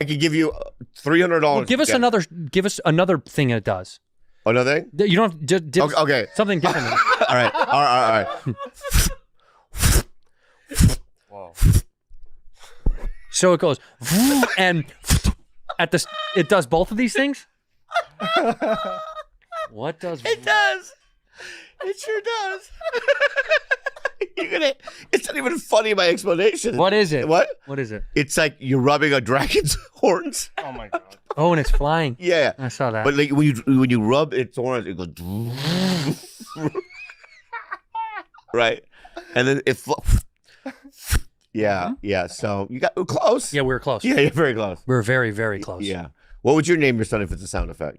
I could give you $300. Well, give us another thing it does. Another thing? You don't just okay. Something different. All right. Whoa. So it goes and it does both of these things? What does it does? It sure does. It's not even funny, my explanation. What is it? What is it? It's like you're rubbing a dragon's horns. Oh my God. Oh, and it's flying. Yeah. I saw that. But like when you rub its horns, it goes right. And then it yeah. So you got close. Yeah, we were close. Yeah, you're very close. We were very, very close. Yeah. What would you name your son if it's a sound effect?